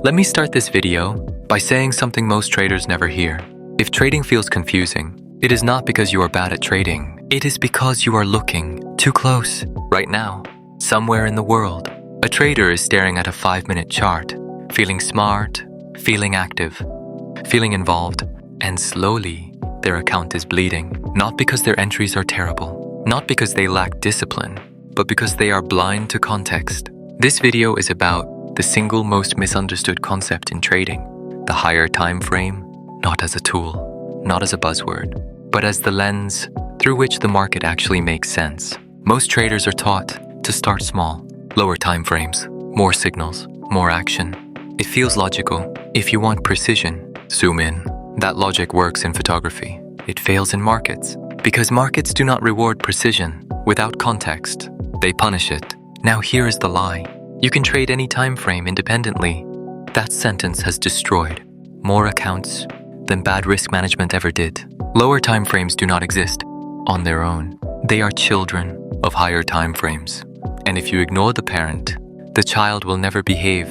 Let me start this video by saying something most traders never hear. If trading feels confusing, it is not because you are bad at trading. It is because you are looking too close. Right now, somewhere in the world, a trader is staring at a 5-minute chart, feeling smart, feeling active, feeling involved, and slowly their account is bleeding. Not because their entries are terrible, not because they lack discipline, but because they are blind to context. This video is about the single most misunderstood concept in trading, the higher time frame, not as a tool, not as a buzzword, but as the lens through which the market actually makes sense. Most traders are taught to start small, lower time frames, more signals, more action. It feels logical. If you want precision, zoom in. That logic works in photography. It fails in markets because markets do not reward precision without context. They punish it. Now here is the lie. You can trade any time frame independently. That sentence has destroyed more accounts than bad risk management ever did. Lower time frames do not exist on their own. They are children of higher time frames. And if you ignore the parent, the child will never behave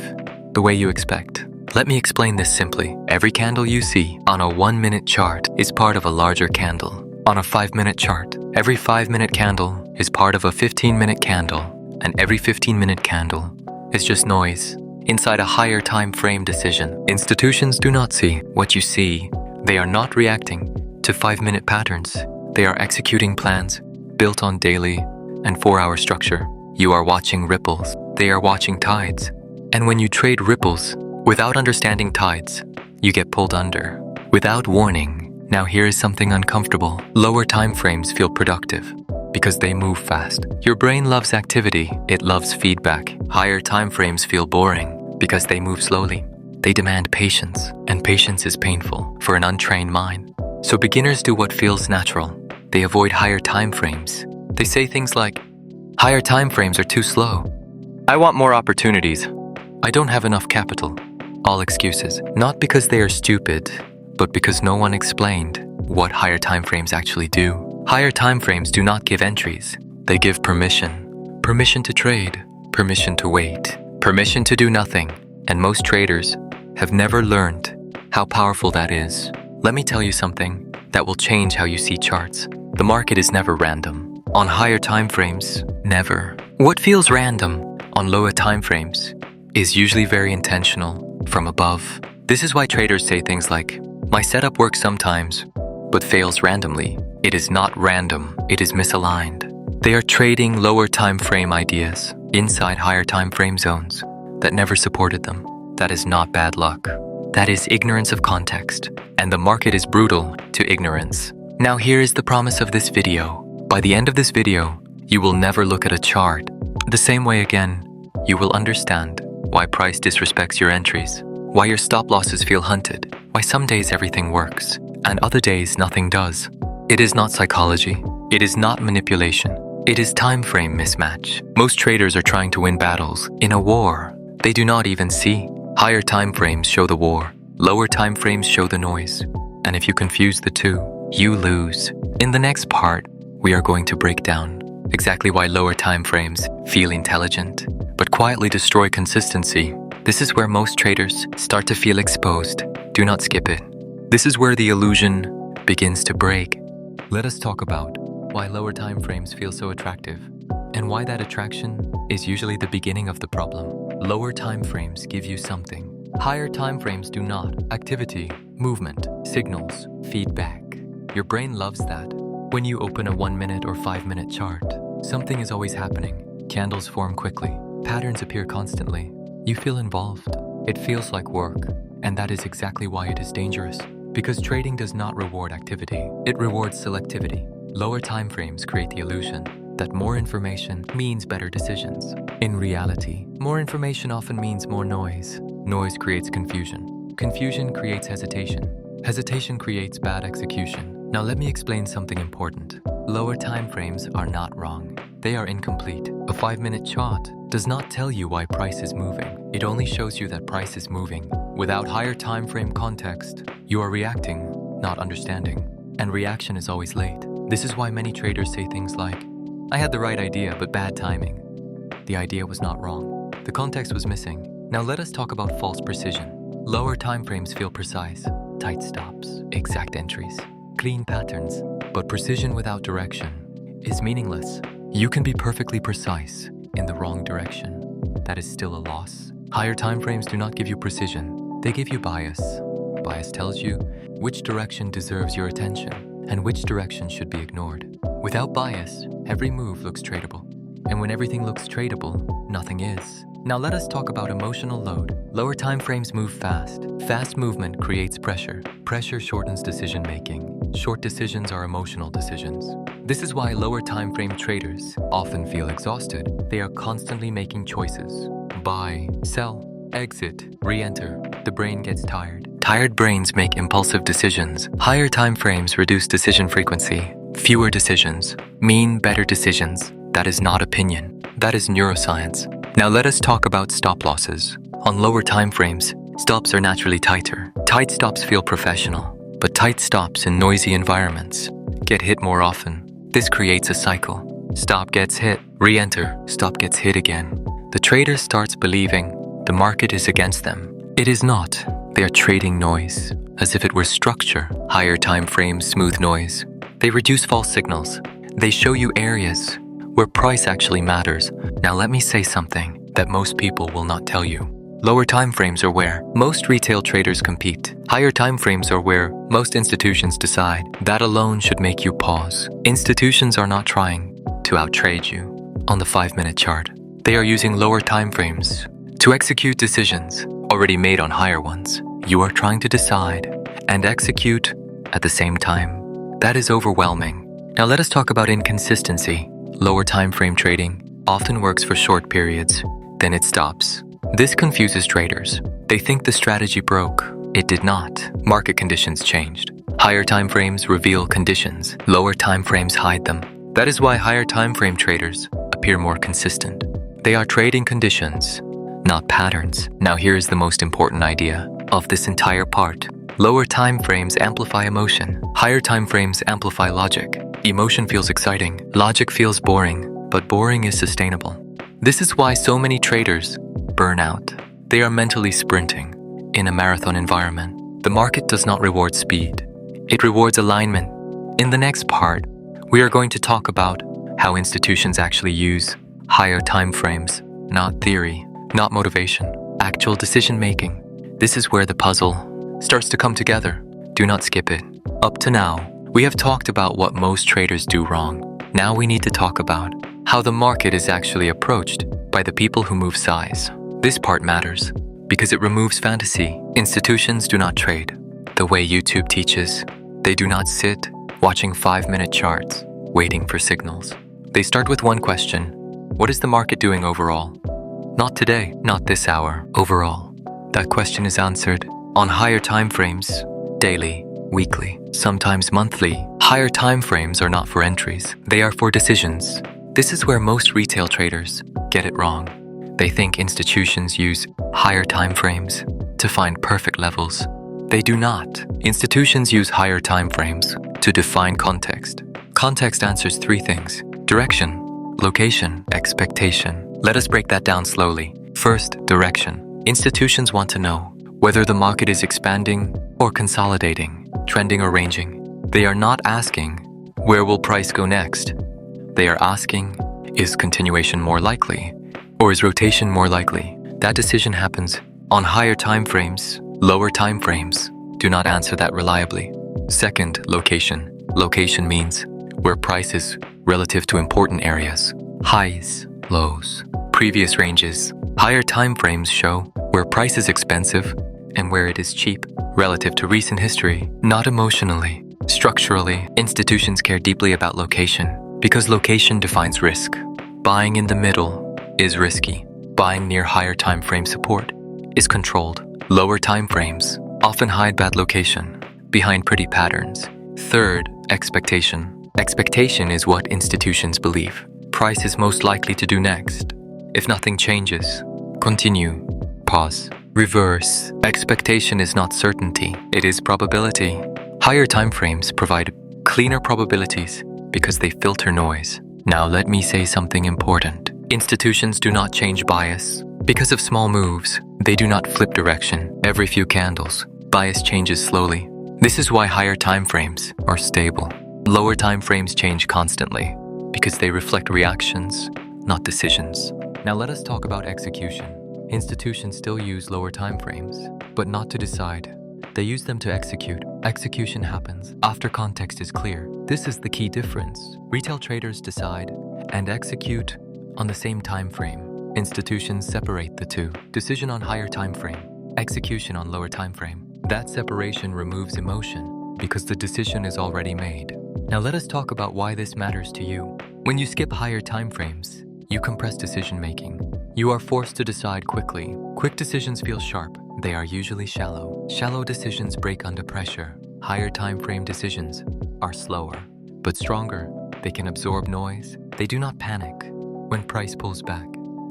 the way you expect. Let me explain this simply. Every candle you see on a 1-minute chart is part of a larger candle. On a 5-minute chart, every 5-minute candle is part of a 15-minute candle, and every 15-minute candle is just noise inside a higher time frame decision. Institutions do not see what you see. They are not reacting to 5-minute patterns. They are executing plans built on daily and 4-hour structure. You are watching ripples. They are watching tides. And when you trade ripples without understanding tides, you get pulled under without warning. Now here is something uncomfortable. Lower time frames feel productive because they move fast. Your brain loves activity. It loves feedback. Higher time frames feel boring because they move slowly. They demand patience, and patience is painful for an untrained mind. So beginners do what feels natural. They avoid higher time frames. They say things like, higher time frames are too slow. I want more opportunities. I don't have enough capital. All excuses. Not because they are stupid, but because no one explained what higher time frames actually do. Higher time frames do not give entries. They give permission. Permission to trade. Permission to wait. Permission to do nothing. And most traders have never learned how powerful that is. Let me tell you something that will change how you see charts. The market is never random. On higher time frames, never. What feels random on lower time frames is usually very intentional from above. This is why traders say things like, my setup works sometimes, but fails randomly. It is not random, it is misaligned. They are trading lower time frame ideas inside higher time frame zones that never supported them. That is not bad luck. That is ignorance of context, and the market is brutal to ignorance. Now here is the promise of this video. By the end of this video, you will never look at a chart the same way again. You will understand why price disrespects your entries, why your stop losses feel hunted, why some days everything works, and other days nothing does. It is not psychology. It is not manipulation. It is time frame mismatch. Most traders are trying to win battles in a war they do not even see. Higher time frames show the war. Lower time frames show the noise. And if you confuse the two, you lose. In the next part, we are going to break down exactly why lower time frames feel intelligent, but quietly destroy consistency. This is where most traders start to feel exposed. Do not skip it. This is where the illusion begins to break. Let us talk about why lower time frames feel so attractive and why that attraction is usually the beginning of the problem. Lower time frames give you something. Higher time frames do not. Activity, movement, signals, feedback. Your brain loves that. When you open a 1-minute or 5-minute chart, something is always happening. Candles form quickly. Patterns appear constantly. You feel involved. It feels like work. And that is exactly why it is dangerous. Because trading does not reward activity. It rewards selectivity. Lower time frames create the illusion that more information means better decisions. In reality, more information often means more noise. Noise creates confusion. Confusion creates hesitation. Hesitation creates bad execution. Now let me explain something important. Lower time frames are not wrong. They are incomplete. A 5-minute chart does not tell you why price is moving. It only shows you that price is moving. Without higher time frame context, you are reacting, not understanding. And reaction is always late. This is why many traders say things like, I had the right idea, but bad timing. The idea was not wrong. The context was missing. Now let us talk about false precision. Lower time frames feel precise, tight stops, exact entries, clean patterns, but precision without direction is meaningless. You can be perfectly precise in the wrong direction. That is still a loss. Higher time frames do not give you precision. They give you bias. Bias tells you which direction deserves your attention and which direction should be ignored. Without bias, every move looks tradable. And when everything looks tradable, nothing is. Now let us talk about emotional load. Lower time frames move fast. Fast movement creates pressure. Pressure shortens decision making. Short decisions are emotional decisions. This is why lower time frame traders often feel exhausted. They are constantly making choices. Buy, sell, exit, re-enter. The brain gets tired. Tired brains make impulsive decisions. Higher time frames reduce decision frequency. Fewer decisions mean better decisions. That is not opinion. That is neuroscience. Now let us talk about stop losses. On lower time frames, stops are naturally tighter. Tight stops feel professional, but tight stops in noisy environments get hit more often. This creates a cycle. Stop gets hit, re-enter, stop gets hit again. The trader starts believing the market is against them. It is not. They are trading noise, as if it were structure. Higher time frames smooth noise. They reduce false signals. They show you areas where price actually matters. Now let me say something that most people will not tell you. Lower time frames are where most retail traders compete. Higher time frames are where most institutions decide. That alone should make you pause. Institutions are not trying to outtrade you on the 5-minute chart. They are using lower time frames to execute decisions already made on higher ones. You are trying to decide and execute at the same time. That is overwhelming. Now let us talk about inconsistency. Lower time frame trading often works for short periods, then it stops. This confuses traders. They think the strategy broke. It did not. Market conditions changed. Higher time frames reveal conditions. Lower time frames hide them. That is why higher time frame traders appear more consistent. They are trading conditions, not patterns. Now here is the most important idea of this entire part. Lower time frames amplify emotion. Higher time frames amplify logic. Emotion feels exciting. Logic feels boring, but boring is sustainable. This is why so many traders burn out. They are mentally sprinting in a marathon environment. The market does not reward speed. It rewards alignment. In the next part, we are going to talk about how institutions actually use higher time frames, not theory, not motivation, actual decision making. This is where the puzzle starts to come together. Do not skip it. Up to now, we have talked about what most traders do wrong. Now we need to talk about how the market is actually approached by the people who move size. This part matters because it removes fantasy. Institutions do not trade the way YouTube teaches. They do not sit watching 5-minute charts, waiting for signals. They start with one question: what is the market doing overall? Not today, not this hour, overall. That question is answered on higher time frames, daily, weekly, sometimes monthly. Higher time frames are not for entries. They are for decisions. This is where most retail traders get it wrong. They think institutions use higher time frames to find perfect levels. They do not. Institutions use higher time frames to define context. Context answers 3 things: direction, location, expectation. Let us break that down slowly. First, direction. Institutions want to know whether the market is expanding or consolidating, trending or ranging. They are not asking, where will price go next? They are asking, is continuation more likely, or is rotation more likely? That decision happens on higher time frames. Lower time frames do not answer that reliably. Second, location. Location means where price is relative to important areas, highs, lows, previous ranges. Higher time frames show where price is expensive and where it is cheap relative to recent history, not emotionally. Structurally, institutions care deeply about location because location defines risk. Buying in the middle is risky. Buying near higher time frame support is controlled. Lower time frames often hide bad location behind pretty patterns. Third, expectation. Expectation is what institutions believe price is most likely to do next. If nothing changes, continue, pause, reverse. Expectation is not certainty, it is probability. Higher time frames provide cleaner probabilities because they filter noise. Now let me say something important. Institutions do not change bias. Because of small moves, they do not flip direction every few candles. Bias changes slowly. This is why higher time frames are stable. Lower time frames change constantly because they reflect reactions, not decisions. Now let us talk about execution. Institutions still use lower time frames, but not to decide. They use them to execute. Execution happens after context is clear. This is the key difference. Retail traders decide and execute on the same time frame. Institutions separate the two. Decision on higher time frame, execution on lower time frame. That separation removes emotion because the decision is already made. Now let us talk about why this matters to you. When you skip higher time frames, you compress decision making. You are forced to decide quickly. Quick decisions feel sharp. They are usually shallow. Shallow decisions break under pressure. Higher time frame decisions are slower, but stronger. They can absorb noise. They do not panic when price pulls back.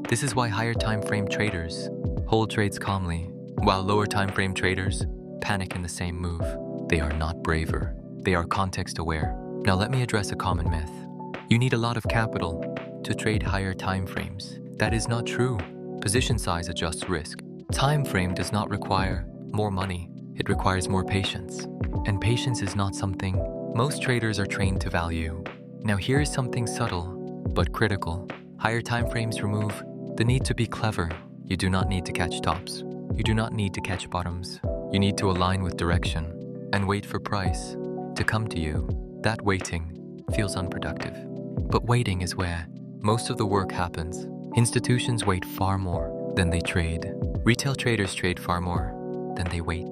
This is why higher time frame traders hold trades calmly, while lower time frame traders panic in the same move. They are not braver. They are context aware. Now let me address a common myth. You need a lot of capital to trade higher time frames. That is not true. Position size adjusts risk. Time frame does not require more money. It requires more patience. And patience is not something most traders are trained to value. Now here is something subtle but critical. Higher time frames remove the need to be clever. You do not need to catch tops. You do not need to catch bottoms. You need to align with direction and wait for price to come to you. That waiting feels unproductive. But waiting is where most of the work happens. Institutions wait far more than they trade. Retail traders trade far more than they wait.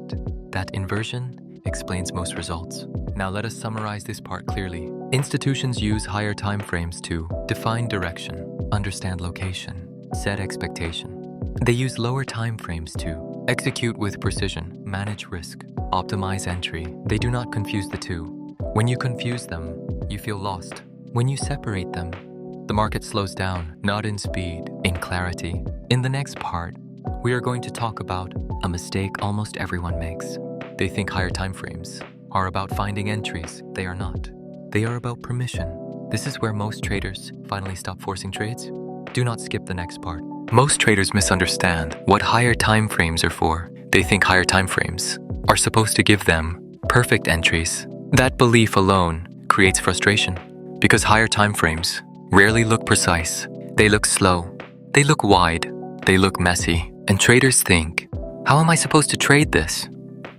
That inversion explains most results. Now let us summarize this part clearly. Institutions use higher time frames to define direction, understand location, set expectation. They use lower time frames to execute with precision, manage risk, optimize entry. They do not confuse the two. When you confuse them, you feel lost. When you separate them, the market slows down, not in speed, in clarity. In the next part, we are going to talk about a mistake almost everyone makes. They think higher time frames are about finding entries. They are not. They are about permission. This is where most traders finally stop forcing trades. Do not skip the next part. Most traders misunderstand what higher time frames are for. They think higher time frames are supposed to give them perfect entries. That belief alone creates frustration because higher time frames rarely look precise. They look slow. They look wide. They look messy. And traders think, how am I supposed to trade this?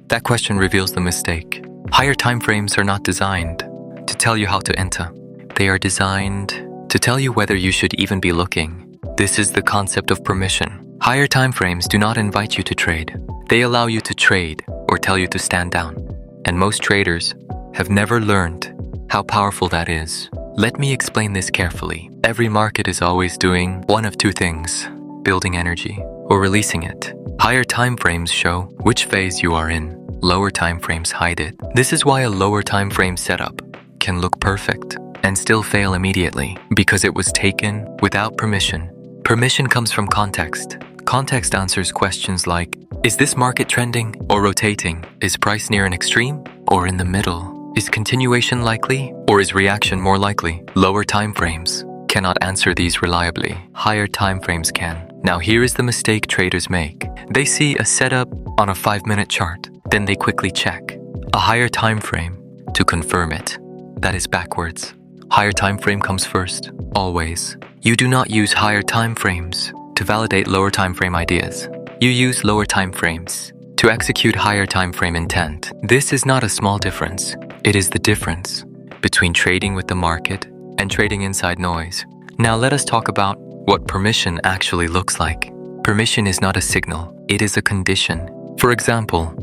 That question reveals the mistake. Higher time frames are not designed to tell you how to enter. They are designed to tell you whether you should even be looking. This is the concept of permission. Higher time frames do not invite you to trade. They allow you to trade or tell you to stand down. And most traders have never learned how powerful that is. Let me explain this carefully. Every market is always doing one of two things: building energy or releasing it. Higher time frames show which phase you are in. Lower time frames hide it. This is why a lower time frame setup can look perfect and still fail immediately because it was taken without permission. Permission comes from context. Context answers questions like, is this market trending or rotating? Is price near an extreme or in the middle? Is continuation likely or is reaction more likely? Lower time frames cannot answer these reliably. Higher time frames can. Now here is the mistake traders make. They see a setup on a 5-minute chart, then they quickly check a higher time frame to confirm it. That is backwards. Higher time frame comes first, always. You do not use higher time frames to validate lower time frame ideas. You use lower time frames to execute higher time frame intent. This is not a small difference. It is the difference between trading with the market and trading inside noise. Now let us talk about what permission actually looks like. Permission is not a signal, it is a condition. For example,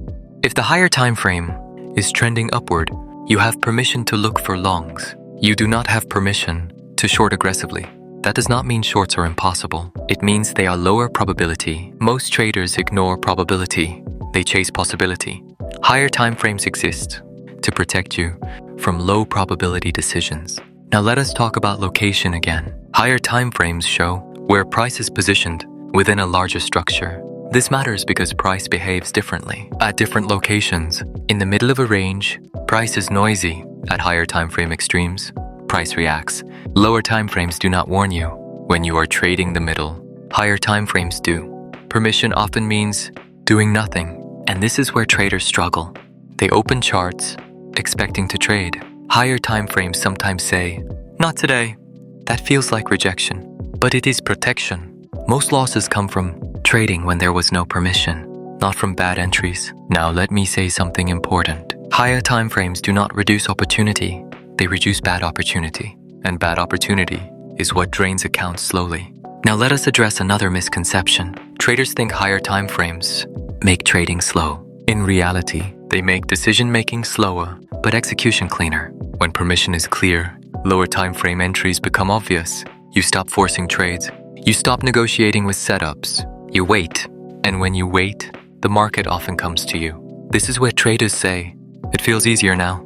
if the higher time frame is trending upward, you have permission to look for longs. You do not have permission to short aggressively. That does not mean shorts are impossible. It means they are lower probability. Most traders ignore probability. They chase possibility. Higher time frames exist to protect you from low probability decisions. Now let us talk about location again. Higher time frames show where price is positioned within a larger structure. This matters because price behaves differently at different locations. In the middle of a range, price is noisy. At higher time frame extremes, price reacts. Lower time frames do not warn you when you are trading the middle. Higher time frames do. Permission often means doing nothing, and this is where traders struggle. They open charts, expecting to trade. Higher time frames sometimes say, "Not today." That feels like rejection, but it is protection. Most losses come from trading when there was no permission, not from bad entries. Now let me say something important. Higher time frames do not reduce opportunity, they reduce bad opportunity. And bad opportunity is what drains accounts slowly. Now let us address another misconception. Traders think higher time frames make trading slow. In reality, they make decision-making slower, but execution cleaner. When permission is clear, lower time frame entries become obvious. You stop forcing trades. You stop negotiating with setups. You wait. And when you wait, the market often comes to you. This is where traders say, "It feels easier now."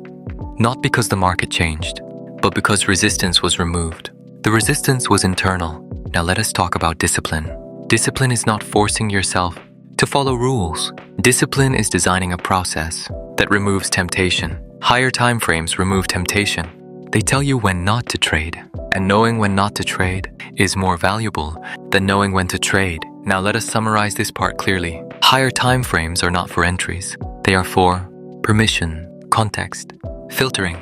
Not because the market changed, but because resistance was removed. The resistance was internal. Now let us talk about discipline. Discipline is not forcing yourself to follow rules. Discipline is designing a process that removes temptation. Higher time frames remove temptation. They tell you when not to trade, and knowing when not to trade is more valuable than knowing when to trade. Now let us summarize this part clearly. Higher time frames are not for entries. They are for permission, context, filtering.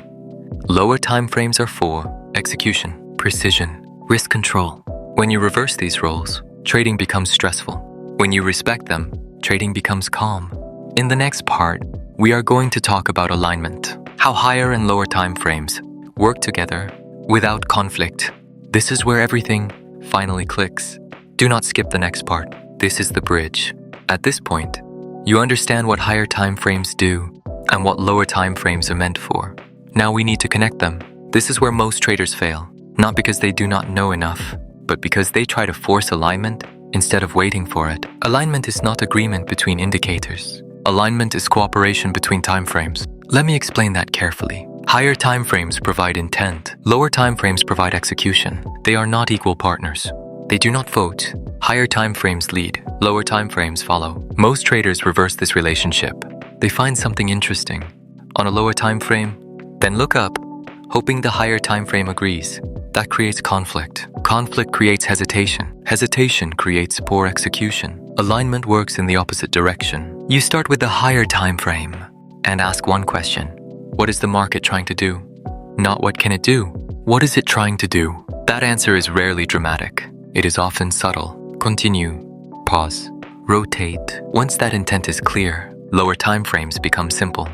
Lower time frames are for execution, precision, risk control. When you reverse these roles, trading becomes stressful. When you respect them, trading becomes calm. In the next part, we are going to talk about alignment, how higher and lower time frames work together without conflict. This is where everything finally clicks. Do not skip the next part. This is the bridge. At this point, you understand what higher time frames do and what lower time frames are meant for. Now we need to connect them. This is where most traders fail, not because they do not know enough, but because they try to force alignment instead of waiting for it. Alignment is not agreement between indicators. Alignment is cooperation between time frames. Let me explain that carefully. Higher time frames provide intent. Lower time frames provide execution. They are not equal partners. They do not vote. Higher time frames lead. Lower time frames follow. Most traders reverse this relationship. They find something interesting on a lower time frame, then look up, hoping the higher time frame agrees. That creates conflict. Conflict creates hesitation. Hesitation creates poor execution. Alignment works in the opposite direction. You start with the higher time frame and ask one question. What is the market trying to do? Not what can it do? What is it trying to do? That answer is rarely dramatic. It is often subtle. Continue. Pause. Rotate. Once that intent is clear, lower time frames become simple.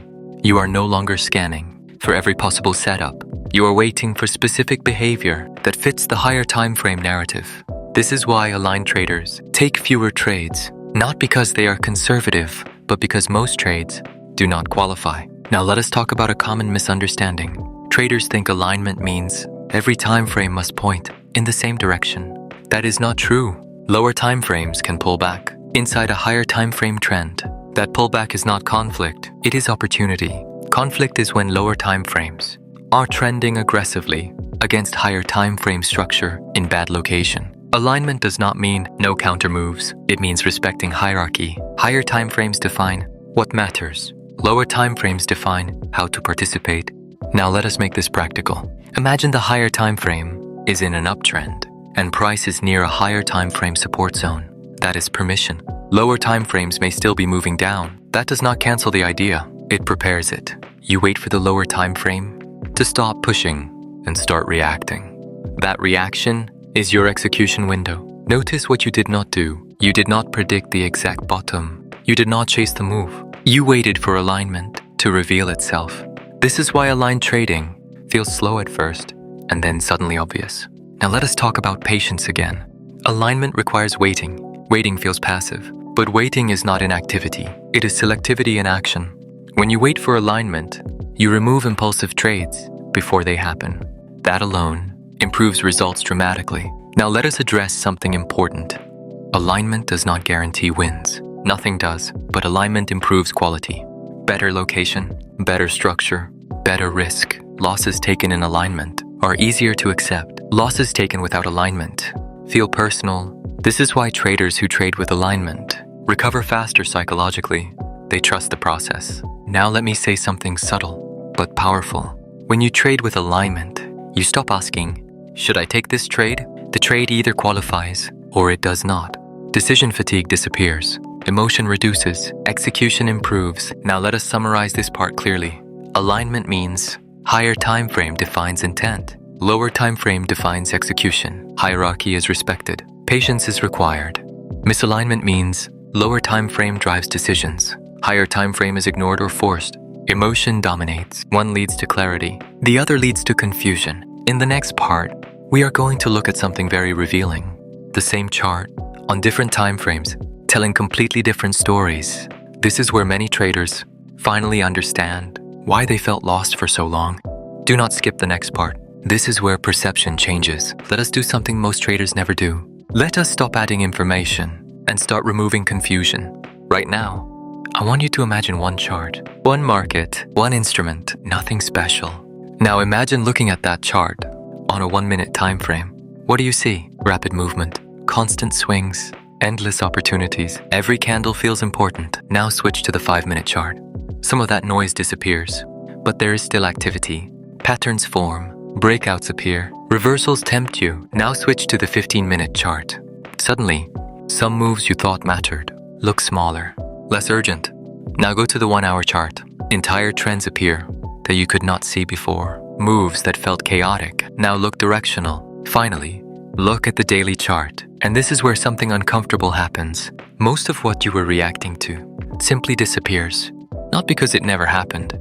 You are no longer scanning for every possible setup. You are waiting for specific behavior that fits the higher time frame narrative. This is why aligned traders take fewer trades, not because they are conservative, but because most trades do not qualify. Now let us talk about a common misunderstanding. Traders think alignment means every time frame must point in the same direction. That is not true. Lower time frames can pull back inside a higher time frame trend. That pullback is not conflict, it is opportunity. Conflict is when lower time frames are trending aggressively against higher time frame structure in bad location. Alignment does not mean no counter moves. It means respecting hierarchy. Higher time frames define what matters. Lower time frames define how to participate. Now let us make this practical. Imagine the higher time frame is in an uptrend and price is near a higher time frame support zone. That is permission. Lower time frames may still be moving down. That does not cancel the idea. It prepares it. You wait for the lower time frame to stop pushing and start reacting. That reaction is your execution window. Notice what you did not do. You did not predict the exact bottom. You did not chase the move. You waited for alignment to reveal itself. This is why aligned trading feels slow at first and then suddenly obvious. Now let us talk about patience again. Alignment requires waiting. Waiting feels passive, but waiting is not inactivity. It is selectivity in action. When you wait for alignment, you remove impulsive trades before they happen. That alone improves results dramatically. Now let us address something important. Alignment does not guarantee wins. Nothing does, but alignment improves quality. Better location, better structure, better risk. Losses taken in alignment are easier to accept. Losses taken without alignment feel personal. This is why traders who trade with alignment recover faster psychologically. They trust the process. Now let me say something subtle but powerful. When you trade with alignment, you stop asking, should I take this trade? The trade either qualifies or it does not. Decision fatigue disappears. Emotion reduces. Execution improves. Now let us summarize this part clearly. Alignment means higher time frame defines intent. Lower time frame defines execution. Hierarchy is respected. Patience is required. Misalignment means lower time frame drives decisions. Higher time frame is ignored or forced. Emotion dominates. One leads to clarity. The other leads to confusion. In the next part, we are going to look at something very revealing. The same chart, on different time frames, telling completely different stories. This is where many traders finally understand why they felt lost for so long. Do not skip the next part. This is where perception changes. Let us do something most traders never do. Let us stop adding information and start removing confusion. Right now, I want you to imagine one chart, one market, one instrument, nothing special. Now imagine looking at that chart on a 1-minute time frame. What do you see? Rapid movement, constant swings, endless opportunities. Every candle feels important. Now switch to the 5-minute chart. Some of that noise disappears, but there is still activity. Patterns form, breakouts appear, reversals tempt you. Now switch to the 15-minute chart. Suddenly, some moves you thought mattered look smaller, less urgent. Now go to the 1-hour chart. Entire trends appear that you could not see before. Moves that felt chaotic now look directional. Finally, look at the daily chart. And this is where something uncomfortable happens. Most of what you were reacting to simply disappears. Not because it never happened,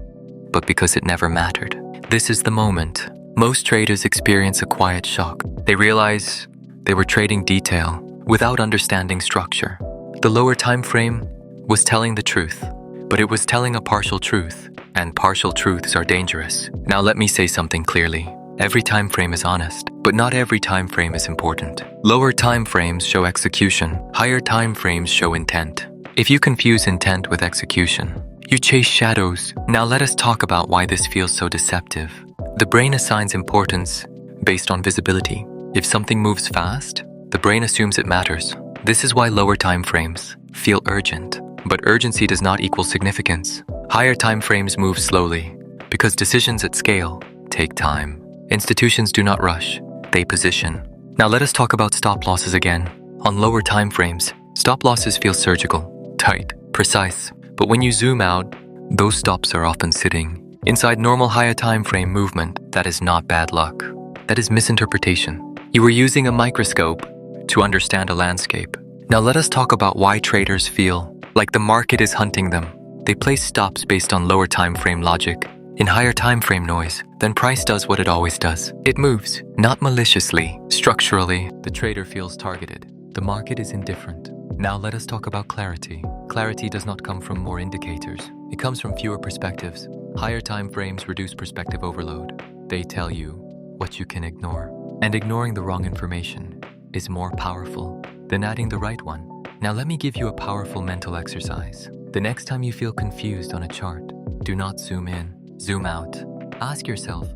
but because it never mattered. This is the moment most traders experience a quiet shock. They realize they were trading detail without understanding structure. The lower time frame was telling the truth, but it was telling a partial truth, and partial truths are dangerous. Now let me say something clearly. Every time frame is honest, but not every time frame is important. Lower time frames show execution. Higher time frames show intent. If you confuse intent with execution, you chase shadows. Now let us talk about why this feels so deceptive. The brain assigns importance based on visibility. If something moves fast, the brain assumes it matters. This is why lower time frames feel urgent, but urgency does not equal significance. Higher time frames move slowly because decisions at scale take time. Institutions do not rush, they position. Now let us talk about stop losses again. On lower time frames, stop losses feel surgical, tight, precise. But when you zoom out, those stops are often sitting inside normal higher time frame movement. That is not bad luck. That is misinterpretation. You were using a microscope to understand a landscape. Now let us talk about why traders feel like the market is hunting them. They place stops based on lower time frame logic. In higher time frame noise, then price does what it always does. It moves, not maliciously. Structurally, the trader feels targeted. The market is indifferent. Now let us talk about clarity. Clarity does not come from more indicators. It comes from fewer perspectives. Higher time frames reduce perspective overload. They tell you what you can ignore. And ignoring the wrong information is more powerful than adding the right one. Now let me give you a powerful mental exercise. The next time you feel confused on a chart, do not zoom in, zoom out. Ask yourself,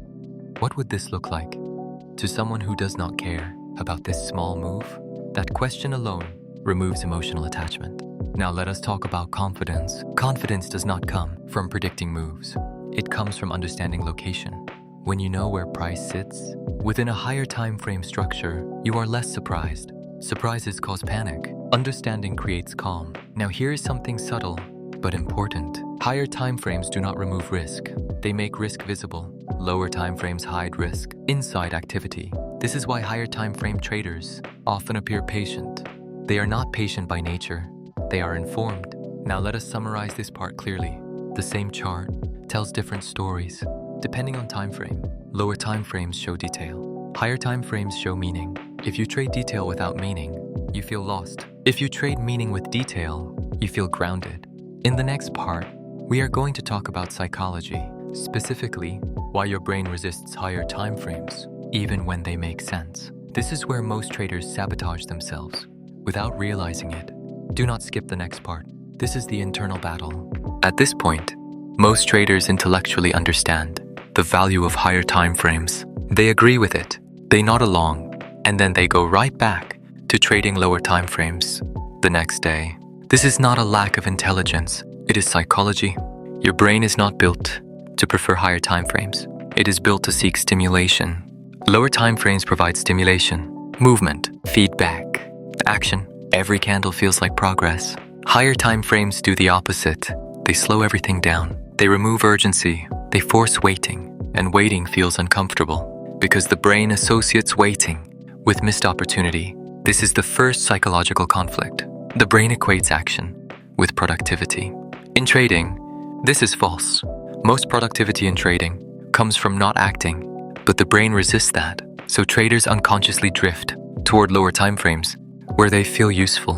what would this look like to someone who does not care about this small move? That question alone removes emotional attachment. Now let us talk about confidence. Confidence does not come from predicting moves. It comes from understanding location. When you know where price sits within a higher time frame structure, you are less surprised. Surprises cause panic. Understanding creates calm. Now here is something subtle but important. Higher time frames do not remove risk. They make risk visible. Lower time frames hide risk inside activity. This is why higher time frame traders often appear patient. They are not patient by nature. They are informed. Now let us summarize this part clearly. The same chart tells different stories depending on time frame. Lower time frames show detail. Higher time frames show meaning. If you trade detail without meaning, you feel lost. If you trade meaning with detail, you feel grounded. In the next part, we are going to talk about psychology, specifically why your brain resists higher time frames, even when they make sense. This is where most traders sabotage themselves without realizing it. Do not skip the next part. This is the internal battle. At this point, most traders intellectually understand the value of higher time frames. They agree with it. They nod along, and then they go right back to trading lower time frames the next day. This is not a lack of intelligence. It is psychology. Your brain is not built to prefer higher time frames. It is built to seek stimulation. Lower time frames provide stimulation, movement, feedback. Action. Every candle feels like progress. Higher time frames do the opposite. They slow everything down. They remove urgency. They force waiting. And waiting feels uncomfortable because the brain associates waiting with missed opportunity. This is the first psychological conflict. The brain equates action with productivity. In trading, this is false. Most productivity in trading comes from not acting, but the brain resists that. So traders unconsciously drift toward lower time frames where they feel useful.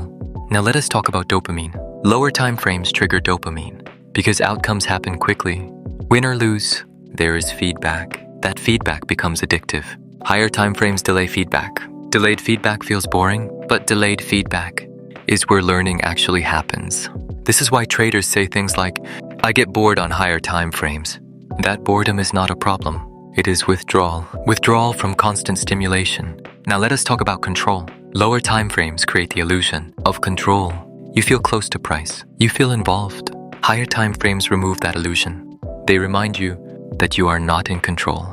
Now let us talk about dopamine. Lower time frames trigger dopamine because outcomes happen quickly. Win or lose, there is feedback. That feedback becomes addictive. Higher time frames delay feedback. Delayed feedback feels boring, but delayed feedback is where learning actually happens. This is why traders say things like, "I get bored on higher time frames." That boredom is not a problem. It is withdrawal. Withdrawal from constant stimulation. Now let us talk about control. Lower time frames create the illusion of control. You feel close to price. You feel involved. Higher time frames remove that illusion. They remind you that you are not in control,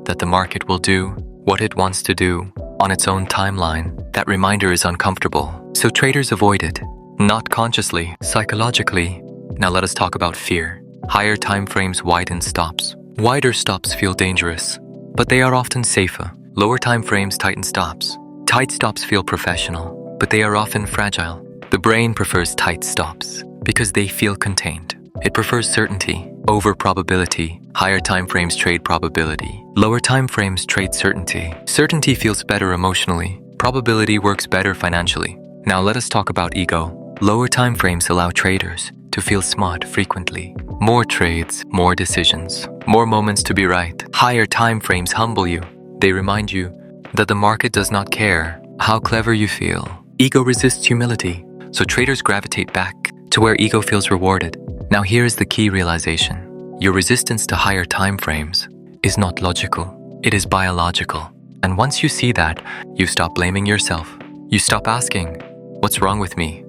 that the market will do what it wants to do on its own timeline. That reminder is uncomfortable, so traders avoid it, not consciously, psychologically. Now let us talk about fear. Higher time frames widen stops. Wider stops feel dangerous, but they are often safer. Lower time frames tighten stops. Tight stops feel professional, but they are often fragile. The brain prefers tight stops because they feel contained. It prefers certainty over probability. Higher time frames trade probability. Lower time frames trade certainty. Certainty feels better emotionally. Probability works better financially. Now let us talk about ego. Lower time frames allow traders to feel smart frequently. More trades, more decisions, more moments to be right. Higher time frames humble you. They remind you that the market does not care how clever you feel. Ego resists humility, so traders gravitate back to where ego feels rewarded. Now here is the key realization. Your resistance to higher time frames is not logical, it is biological. And once you see that, you stop blaming yourself. You stop asking, "What's wrong with me?"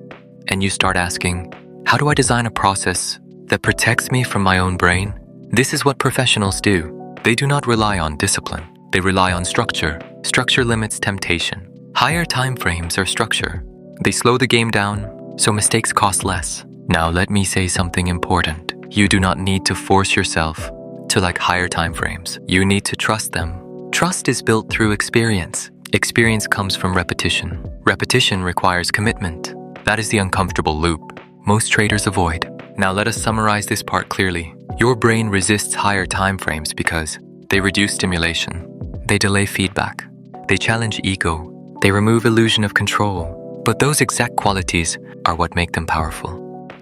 And you start asking, "How do I design a process that protects me from my own brain?" This is what professionals do. They do not rely on discipline. They rely on structure. Structure limits temptation. Higher time frames are structure. They slow the game down, so mistakes cost less. Now let me say something important. You do not need to force yourself to like higher time frames. You need to trust them. Trust is built through experience. Experience comes from repetition. Repetition requires commitment. That is the uncomfortable loop most traders avoid. Now let us summarize this part clearly. Your brain resists higher time frames because they reduce stimulation. They delay feedback. They challenge ego. They remove illusion of control. But those exact qualities are what make them powerful.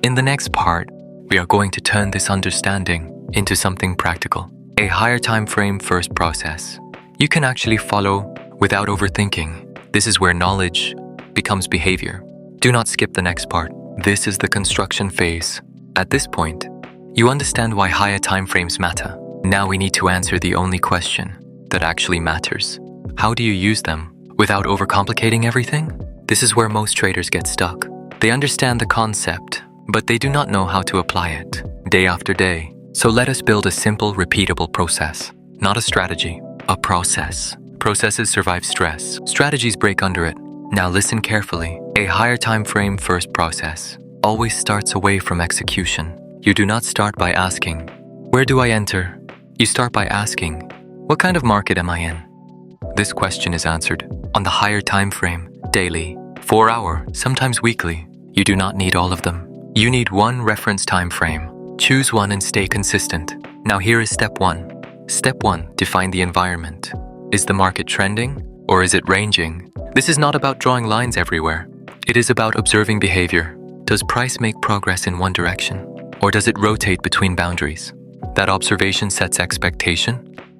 In the next part, we are going to turn this understanding into something practical. A higher time frame first process. You can actually follow without overthinking. This is where knowledge becomes behavior. Do not skip the next part. This is the construction phase. At this point, you understand why higher time frames matter. Now we need to answer the only question that actually matters. How do you use them without overcomplicating everything? This is where most traders get stuck. They understand the concept, but they do not know how to apply it day after day. So let us build a simple, repeatable process. Not a strategy, a process. Processes survive stress. Strategies break under it. Now listen carefully. A higher time frame first process always starts away from execution. You do not start by asking, "Where do I enter?" You start by asking, "What kind of market am I in?" This question is answered on the higher time frame, daily, 4-hour, sometimes weekly. You do not need all of them. You need one reference time frame. Choose one and stay consistent. Now here is step 1. Step 1, define the environment. Is the market trending or is it ranging? This is not about drawing lines everywhere. It is about observing behavior. Does price make progress in one direction or does it rotate between boundaries? That observation sets expectation.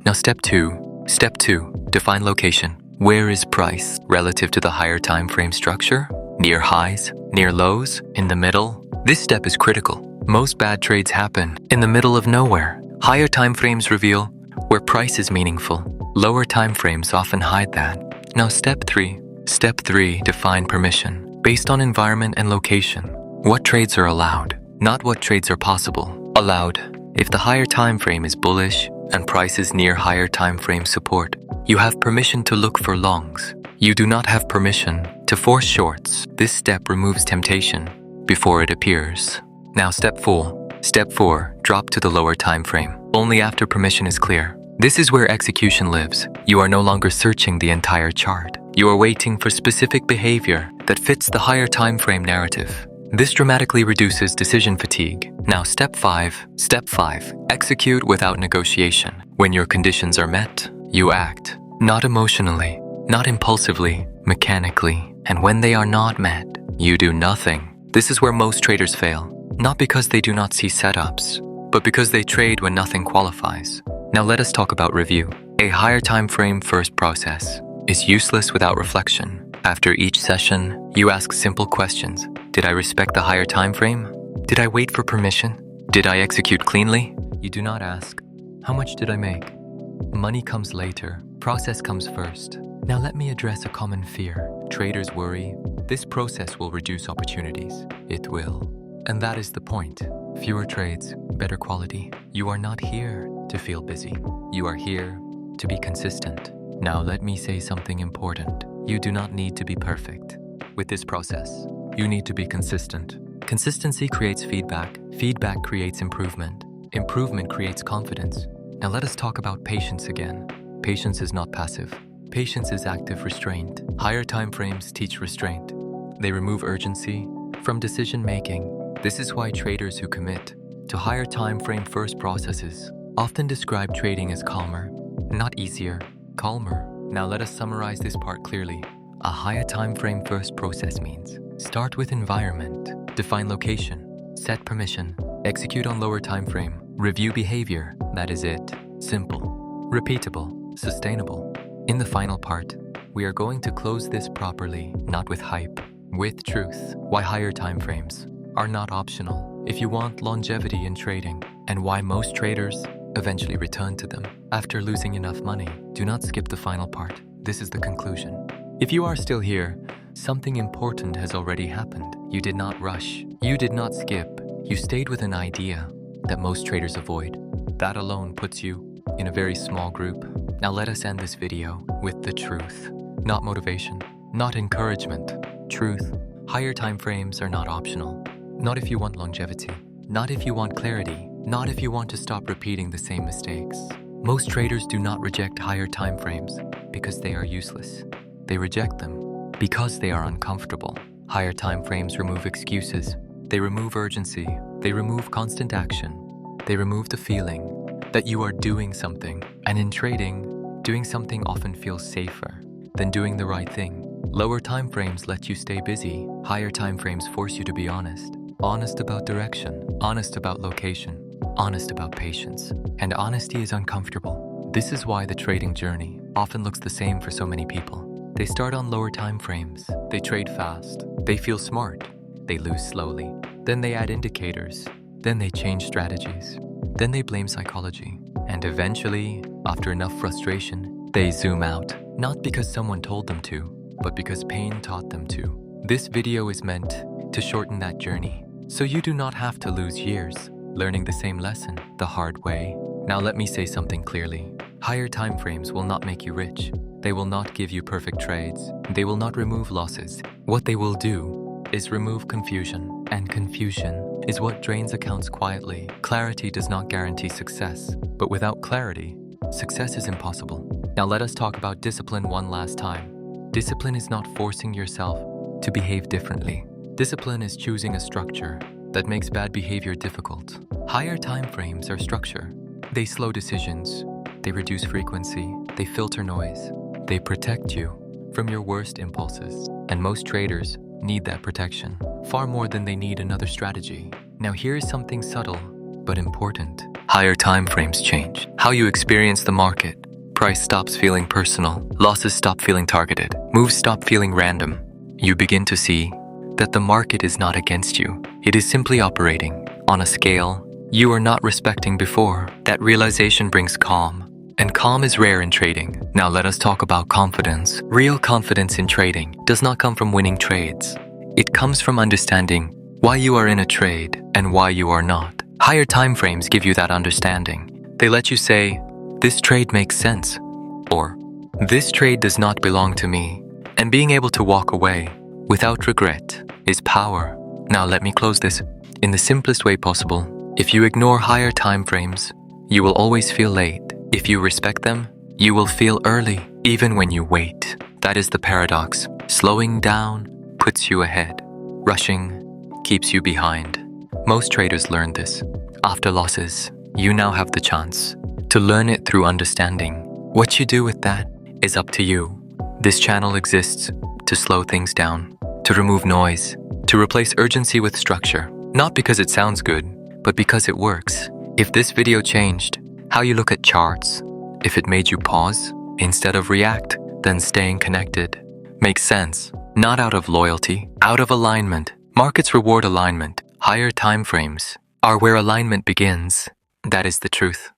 Now step 2. Step 2, define location. Where is price relative to the higher time frame structure? Near highs, near lows, in the middle? This step is critical. Most bad trades happen in the middle of nowhere. Higher time frames reveal where price is meaningful. Lower time frames often hide that. Now step 3. Step 3, define permission. Based on environment and location, what trades are allowed, not what trades are possible. Allowed. If the higher time frame is bullish and price is near higher time frame support, you have permission to look for longs. You do not have permission to force shorts. This step removes temptation before it appears. Now step 4. Step 4. Drop to the lower time frame. Only after permission is clear. This is where execution lives. You are no longer searching the entire chart. You are waiting for specific behavior that fits the higher time frame narrative. This dramatically reduces decision fatigue. Now step 5. Step 5. Execute without negotiation. When your conditions are met, you act. Not emotionally, not impulsively, mechanically. And when they are not met, you do nothing. This is where most traders fail. Not because they do not see setups, but because they trade when nothing qualifies. Now let us talk about review. A higher time frame first process is useless without reflection. After each session, you ask simple questions. Did I respect the higher time frame? Did I wait for permission? Did I execute cleanly? You do not ask, how much did I make? Money comes later. Process comes first. Now let me address a common fear. Traders worry, this process will reduce opportunities. It will. And that is the point. Fewer trades, better quality. You are not here to feel busy. You are here to be consistent. Now let me say something important. You do not need to be perfect. With this process, you need to be consistent. Consistency creates feedback. Feedback creates improvement. Improvement creates confidence. Now let us talk about patience again. Patience is not passive. Patience is active restraint. Higher time frames teach restraint. They remove urgency from decision making. This is why traders who commit to higher time frame first processes often describe trading as calmer, not easier, calmer. Now let us summarize this part clearly. A higher time frame first process means start with environment, define location, set permission, execute on lower time frame, review behavior. That is it. Simple, repeatable, sustainable. In the final part, we are going to close this properly, not with hype, with truth. Why higher time frames are not optional if you want longevity in trading, and why most traders eventually return to them after losing enough money. Do not skip the final part. This is the conclusion. If you are still here, something important has already happened. You did not rush. You did not skip. You stayed with an idea that most traders avoid. That alone puts you in a very small group. Now let us end this video with the truth. Not motivation, not encouragement. Truth. Higher time frames are not optional. Not if you want longevity. Not if you want clarity. Not if you want to stop repeating the same mistakes. Most traders do not reject higher time frames because they are useless. They reject them because they are uncomfortable. Higher time frames remove excuses. They remove urgency. They remove constant action. They remove the feeling that you are doing something. And in trading, doing something often feels safer than doing the right thing. Lower time frames let you stay busy. Higher time frames force you to be honest. Honest about direction, honest about location, honest about patience. And honesty is uncomfortable. This is why the trading journey often looks the same for so many people. They start on lower time frames. They trade fast. They feel smart. They lose slowly. Then they add indicators. Then they change strategies. Then they blame psychology. And eventually, after enough frustration, they zoom out. Not because someone told them to, but because pain taught them to. This video is meant to shorten that journey, so you do not have to lose years learning the same lesson the hard way. Now let me say something clearly. Higher time frames will not make you rich. They will not give you perfect trades. They will not remove losses. What they will do is remove confusion, and confusion is what drains accounts quietly. Clarity does not guarantee success, but without clarity, success is impossible. Now let us talk about discipline one last time. Discipline is not forcing yourself to behave differently. Discipline is choosing a structure that makes bad behavior difficult. Higher time frames are structure. They slow decisions. They reduce frequency. They filter noise. They protect you from your worst impulses. And most traders need that protection far more than they need another strategy. Now here is something subtle but important. Higher time frames change how you experience the market. Price stops feeling personal. Losses stop feeling targeted. Moves stop feeling random. You begin to see that the market is not against you. It is simply operating on a scale you are not respecting before. That realization brings calm, and calm is rare in trading. Now let us talk about confidence. Real confidence in trading does not come from winning trades. It comes from understanding why you are in a trade and why you are not. Higher time frames give you that understanding. They let you say, this trade makes sense, or this trade does not belong to me. And being able to walk away without regret is power. Now let me close this in the simplest way possible. If you ignore higher time frames, you will always feel late. If you respect them, you will feel early, even when you wait. That is the paradox. Slowing down puts you ahead. Rushing keeps you behind. Most traders learn this. After losses, you now have the chance to learn it through understanding. What you do with that is up to you. This channel exists to slow things down, to remove noise, to replace urgency with structure. Not because it sounds good, but because it works. If this video changed how you look at charts, if it made you pause instead of react, then staying connected makes sense. Not out of loyalty, out of alignment. Markets reward alignment. Higher time frames are where alignment begins. That is the truth.